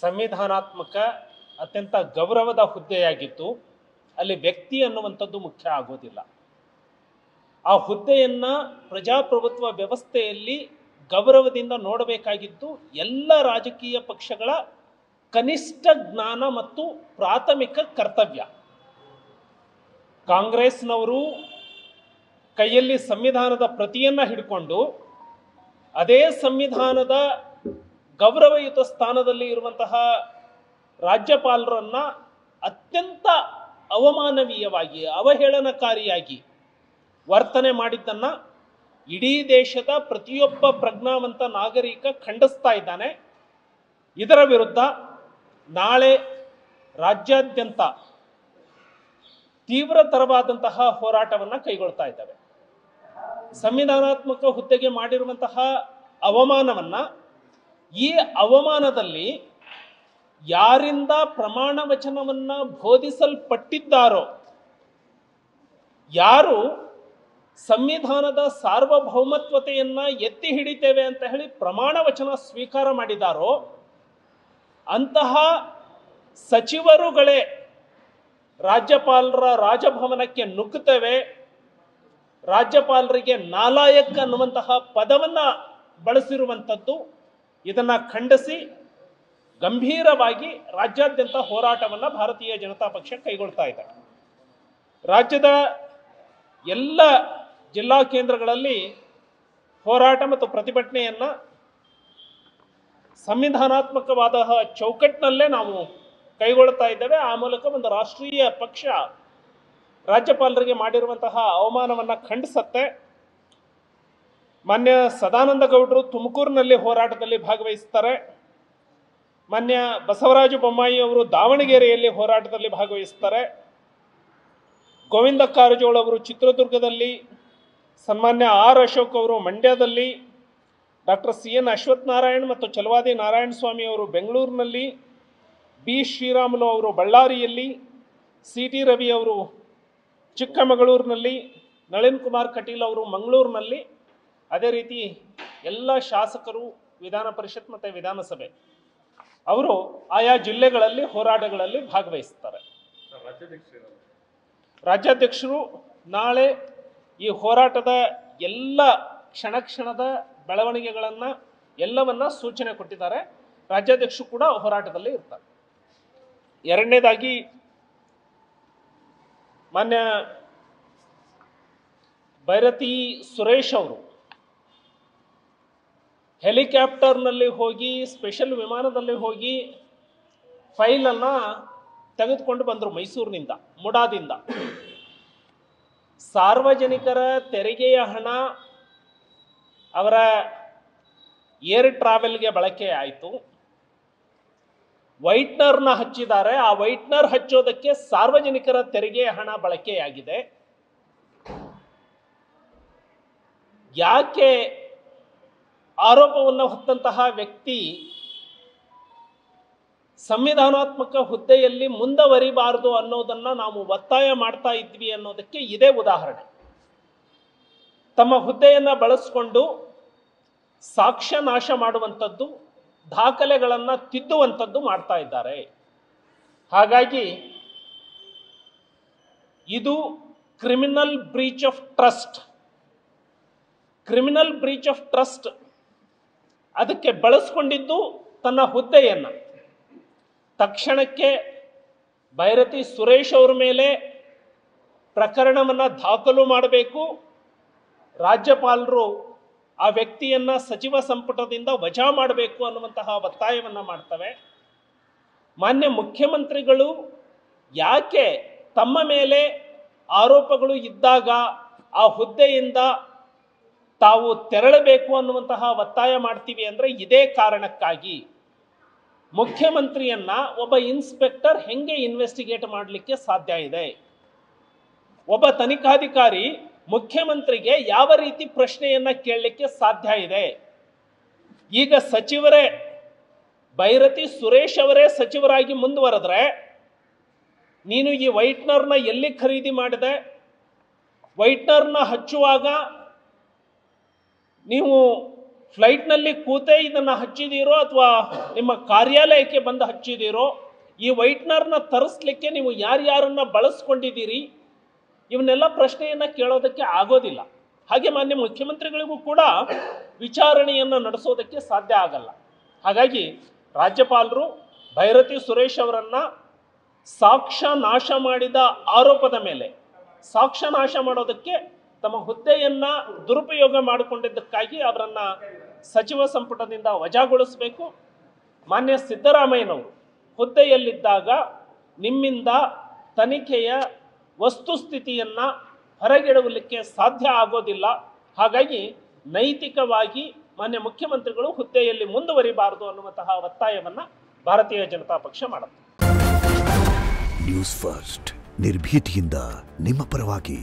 ಸಂವಿಧಾನಾತ್ಮಕ ಅತ್ಯಂತ ಗೌರವದ ಹುದ್ದೆಯಾಗಿದ್ದು ಅಲ್ಲಿ ವ್ಯಕ್ತಿ ಅನ್ನುವಂಥದ್ದು ಮುಖ್ಯ ಆಗೋದಿಲ್ಲ. ಆ ಹುದ್ದೆಯನ್ನು ಪ್ರಜಾಪ್ರಭುತ್ವ ವ್ಯವಸ್ಥೆಯಲ್ಲಿ ಗೌರವದಿಂದ ನೋಡಬೇಕಾಗಿದ್ದು ಎಲ್ಲ ರಾಜಕೀಯ ಪಕ್ಷಗಳ ಕನಿಷ್ಠ ಜ್ಞಾನ ಮತ್ತು ಪ್ರಾಥಮಿಕ ಕರ್ತವ್ಯ. ಕಾಂಗ್ರೆಸ್ನವರು ಕೈಯಲ್ಲಿ ಸಂವಿಧಾನದ ಪ್ರತಿಯನ್ನು ಹಿಡ್ಕೊಂಡು ಅದೇ ಸಂವಿಧಾನದ ಗೌರವಯುತ ಸ್ಥಾನದಲ್ಲಿ ಇರುವಂತಹ ರಾಜ್ಯಪಾಲರನ್ನು ಅತ್ಯಂತ ಅವಮಾನವೀಯವಾಗಿ ಅವಹೇಳನಕಾರಿಯಾಗಿ ವರ್ತನೆ ಮಾಡಿದ್ದನ್ನು ಇಡೀ ದೇಶದ ಪ್ರತಿಯೊಬ್ಬ ಪ್ರಜ್ಞಾವಂತ ನಾಗರಿಕ ಖಂಡಿಸ್ತಾ ಇದ್ದಾನೆ. ಇದರ ವಿರುದ್ಧ ನಾಳೆ ರಾಜ್ಯಾದ್ಯಂತ ತೀವ್ರತರವಾದಂತಹ ಹೋರಾಟವನ್ನು ಕೈಗೊಳ್ತಾ ಇದ್ದಾವೆ. ಸಂವಿಧಾನಾತ್ಮಕ ಹುದ್ದೆಗೆ ಮಾಡಿರುವಂತಹ ಅವಮಾನವನ್ನು, ಈ ಅವಮಾನದಲ್ಲಿ ಯಾರಿಂದ ಪ್ರಮಾಣ ವಚನವನ್ನು ಬೋಧಿಸಲ್ಪಟ್ಟಿದ್ದಾರೋ, ಯಾರು ಸಂವಿಧಾನದ ಸಾರ್ವಭೌಮತ್ವತೆಯನ್ನು ಎತ್ತಿ ಹಿಡಿತೇವೆ ಅಂತ ಹೇಳಿ ಪ್ರಮಾಣ ವಚನ ಸ್ವೀಕಾರ ಮಾಡಿದಾರೋ ಅಂತಹ ಸಚಿವರುಗಳೇ ರಾಜ್ಯಪಾಲರ ರಾಜಭವನಕ್ಕೆ ನುಗ್ಗುತ್ತೇವೆ, ರಾಜ್ಯಪಾಲರಿಗೆ ನಾಲಾಯಕ್ ಅನ್ನುವಂತಹ ಪದವನ್ನು ಬಳಸಿರುವಂಥದ್ದು, ಇದನ್ನು ಖಂಡಿಸಿ ಗಂಭೀರವಾಗಿ ರಾಜ್ಯಾದ್ಯಂತ ಹೋರಾಟವನ್ನು ಭಾರತೀಯ ಜನತಾ ಪಕ್ಷ ಕೈಗೊಳ್ತಾ ಇದೆ. ರಾಜ್ಯದ ಎಲ್ಲ ಜಿಲ್ಲಾ ಕೇಂದ್ರಗಳಲ್ಲಿ ಹೋರಾಟ ಮತ್ತು ಪ್ರತಿಭಟನೆಯನ್ನು ಸಂವಿಧಾನಾತ್ಮಕವಾದ ಚೌಕಟ್ಟಿನಲ್ಲೇ ನಾವು ಕೈಗೊಳ್ತಾ ಇದ್ದೇವೆ. ಆ ಮೂಲಕ ಒಂದು ರಾಷ್ಟ್ರೀಯ ಪಕ್ಷ ರಾಜ್ಯಪಾಲರಿಗೆ ಮಾಡಿರುವಂತಹ ಅವಮಾನವನ್ನು ಖಂಡಿಸುತ್ತೆ. ಮಾನ್ಯ ಸದಾನಂದ ಗೌಡರು ತುಮಕೂರಿನಲ್ಲಿ ಹೋರಾಟದಲ್ಲಿ ಭಾಗವಹಿಸ್ತಾರೆ. ಮಾನ್ಯ ಬಸವರಾಜ ಬೊಮ್ಮಾಯಿ ಅವರು ದಾವಣಗೆರೆಯಲ್ಲಿ ಹೋರಾಟದಲ್ಲಿ ಭಾಗವಹಿಸ್ತಾರೆ. ಗೋವಿಂದ ಕಾರಜೋಳ ಅವರು ಚಿತ್ರದುರ್ಗದಲ್ಲಿ, ಸನ್ಮಾನ್ಯ ಆರ್ ಅಶೋಕ್ ಅವರು ಮಂಡ್ಯದಲ್ಲಿ, ಡಾಕ್ಟರ್ CN ಅಶ್ವಥ್ ನಾರಾಯಣ್ ಮತ್ತು ಚಲವಾದಿ ನಾರಾಯಣ ಸ್ವಾಮಿ ಅವರು ಬೆಂಗಳೂರಿನಲ್ಲಿ, ಬಿ ಶ್ರೀರಾಮುಲು ಅವರು ಬಳ್ಳಾರಿಯಲ್ಲಿ, CT ರವಿ ಅವರು ಚಿಕ್ಕಮಗಳೂರಿನಲ್ಲಿ, ನಳಿನ್ ಕುಮಾರ್ ಕಟೀಲ್ ಅವರು ಮಂಗಳೂರಿನಲ್ಲಿ, ಅದೇ ರೀತಿ ಎಲ್ಲ ಶಾಸಕರು, ವಿಧಾನ ಪರಿಷತ್ ಮತ್ತು ವಿಧಾನಸಭೆ ಅವರು ಆಯಾ ಜಿಲ್ಲೆಗಳಲ್ಲಿ ಹೋರಾಟಗಳಲ್ಲಿ ಭಾಗವಹಿಸ್ತಾರೆ. ರಾಜ್ಯಾಧ್ಯಕ್ಷರು ನಾಳೆ ಈ ಹೋರಾಟದ ಎಲ್ಲ ಕ್ಷಣದ ಬೆಳವಣಿಗೆಗಳನ್ನು ಎಲ್ಲವನ್ನ ಸೂಚನೆ ಕೊಟ್ಟಿದ್ದಾರೆ. ರಾಜ್ಯಾಧ್ಯಕ್ಷರು ಕೂಡ ಹೋರಾಟದಲ್ಲಿ ಇರ್ತಾರೆ. ಎರಡನೇದಾಗಿ ಮಾನ್ಯ ಭೈರತಿ ಸುರೇಶ್ ಅವರು ಹೆಲಿಕಾಪ್ಟರ್ನಲ್ಲಿ ಹೋಗಿ, ಸ್ಪೆಷಲ್ ವಿಮಾನದಲ್ಲಿ ಹೋಗಿ ಫೈಲನ್ನು ತೆಗೆದುಕೊಂಡು ಬಂದರು ಮೈಸೂರಿನಿಂದ, ಮುಡಾದಿಂದ. ಸಾರ್ವಜನಿಕರ ತೆರಿಗೆಯ ಹಣ ಅವರ ಏರ್ ಟ್ರಾವೆಲ್ಗೆ ಬಳಕೆ ಆಯಿತು. ವೈಟ್ನರ್ನ ಹಚ್ಚಿದ್ದಾರೆ. ಆ ವೈಟ್ನರ್ ಹಚ್ಚೋದಕ್ಕೆ ಸಾರ್ವಜನಿಕರ ತೆರಿಗೆಯ ಹಣ ಬಳಕೆಯಾಗಿದೆ. ಯಾಕೆ ಆರೋಪವನ್ನು ಹೊತ್ತಂತಹ ವ್ಯಕ್ತಿ ಸಂವಿಧಾನಾತ್ಮಕ ಹುದ್ದೆಯಲ್ಲಿ ಮುಂದುವರಿಬಾರದು ಅನ್ನೋದನ್ನು ನಾವು ಒತ್ತಾಯ ಮಾಡ್ತಾ ಇದ್ವಿ ಅನ್ನೋದಕ್ಕೆ ಇದೇ ಉದಾಹರಣೆ. ತಮ್ಮ ಹುದ್ದೆಯನ್ನು ಬಳಸಿಕೊಂಡು ಸಾಕ್ಷ್ಯ ನಾಶ ಮಾಡುವಂಥದ್ದು, ದಾಖಲೆಗಳನ್ನು ತಿದ್ದುವಂಥದ್ದು ಮಾಡ್ತಾ ಇದ್ದಾರೆ. ಹಾಗಾಗಿ ಇದು criminal breach of trust. Criminal breach of trust ಅದಕ್ಕೆ ಬಳಸ್ಕೊಂಡಿದ್ದು ತನ್ನ ಹುದ್ದೆಯನ್ನು. ತಕ್ಷಣಕ್ಕೆ ಭೈರತಿ ಸುರೇಶ್ ಅವರ ಮೇಲೆ ಪ್ರಕರಣವನ್ನು ದಾಖಲು ಮಾಡಬೇಕು. ರಾಜ್ಯಪಾಲರು ಆ ವ್ಯಕ್ತಿಯನ್ನು ಸಚಿವ ಸಂಪುಟದಿಂದ ವಜಾ ಮಾಡಬೇಕು ಅನ್ನುವಂತಹ ಒತ್ತಾಯವನ್ನು ಮಾಡ್ತವೆ. ಮಾನ್ಯ ಮುಖ್ಯಮಂತ್ರಿಗಳು ಯಾಕೆ ತಮ್ಮ ಮೇಲೆ ಆರೋಪಗಳು ಇದ್ದಾಗ ಆ ಹುದ್ದೆಯಿಂದ ತಾವು ತೆರಳಬೇಕು ಅನ್ನುವಂತಹ ಒತ್ತಾಯ ಮಾಡ್ತೀವಿ ಅಂದರೆ ಇದೇ ಕಾರಣಕ್ಕಾಗಿ. ಮುಖ್ಯಮಂತ್ರಿಯನ್ನ ಒಬ್ಬ ಇನ್ಸ್ಪೆಕ್ಟರ್ ಹೆಂಗೆ ಇನ್ವೆಸ್ಟಿಗೇಟ್ ಮಾಡಲಿಕ್ಕೆ ಸಾಧ್ಯ ಇದೆ? ಒಬ್ಬ ತನಿಖಾಧಿಕಾರಿ ಮುಖ್ಯಮಂತ್ರಿಗೆ ಯಾವ ರೀತಿ ಪ್ರಶ್ನೆಯನ್ನ ಕೇಳಲಿಕ್ಕೆ ಸಾಧ್ಯ ಇದೆ? ಈಗ ಸಚಿವರೇ, ಭೈರತಿ ಸುರೇಶ್ ಅವರೇ ಸಚಿವರಾಗಿ ಮುಂದುವರೆದ್ರೆ ನೀನು ಈ ವೈಟ್ನರ್ನ ಎಲ್ಲಿ ಖರೀದಿ ಮಾಡಿದೆ? ವೈಟ್ನರ್ನ ಹಚ್ಚುವಾಗ ನೀವು ಫ್ಲೈಟ್ನಲ್ಲಿ ಕೂತೇ ಇದನ್ನು ಹಚ್ಚಿದಿರೋ ಅಥವಾ ನಿಮ್ಮ ಕಾರ್ಯಾಲಯಕ್ಕೆ ಬಂದು ಹಚ್ಚಿದಿರೋ, ಈ ವೈಟ್ನರ್ನ ತರಿಸ್ಲಿಕ್ಕೆ ನೀವು ಯಾರ್ಯಾರನ್ನ ಬಳಸ್ಕೊಂಡಿದ್ದೀರಿ, ಇವನ್ನೆಲ್ಲ ಪ್ರಶ್ನೆಯನ್ನು ಕೇಳೋದಕ್ಕೆ ಆಗೋದಿಲ್ಲ. ಹಾಗೆ ಮಾನ್ಯ ಮುಖ್ಯಮಂತ್ರಿಗಳಿಗೂ ಕೂಡ ವಿಚಾರಣೆಯನ್ನು ನಡೆಸೋದಕ್ಕೆ ಸಾಧ್ಯ ಆಗಲ್ಲ. ಹಾಗಾಗಿ ರಾಜ್ಯಪಾಲರು ಭೈರತಿ ಸುರೇಶ್ ಅವರನ್ನು ಸಾಕ್ಷ್ಯ ನಾಶ ಮಾಡಿದ ಆರೋಪದ ಮೇಲೆ ಸಾಕ್ಷ್ಯ ನಾಶ ಮಾಡೋದಕ್ಕೆ ತಮ್ಮ ಹುದ್ದೆಯನ್ನು ದುರುಪಯೋಗ ಮಾಡಿಕೊಂಡಿದ್ದಕ್ಕಾಗಿ ಅವರನ್ನು ಸಚಿವ ಸಂಪುಟದಿಂದ ವಜಾಗೊಳಿಸಬೇಕು. ಮಾನ್ಯ ಸಿದ್ದರಾಮಯ್ಯನವರು ಹುದ್ದೆಯಲ್ಲಿದ್ದಾಗ ನಿಮ್ಮಿಂದ ತನಿಖೆಯ ವಸ್ತುಸ್ಥಿತಿಯನ್ನು ಹೊರಗಿಡಲಿಕ್ಕೆ ಸಾಧ್ಯ ಆಗೋದಿಲ್ಲ. ಹಾಗಾಗಿ ನೈತಿಕವಾಗಿ ಮಾನ್ಯ ಮುಖ್ಯಮಂತ್ರಿಗಳು ಹುದ್ದೆಯಲ್ಲಿ ಮುಂದುವರಿಬಾರದು ಅನ್ನುವಂತಹ ಒತ್ತಾಯವನ್ನು ಭಾರತೀಯ ಜನತಾ ಪಕ್ಷ ಮಾಡುತ್ತೆ. ನ್ಯೂಸ್ ಫಸ್ಟ್ ನಿರ್ಭೀತಿಯಿಂದ ನಿಮ್ಮ ಪರವಾಗಿ.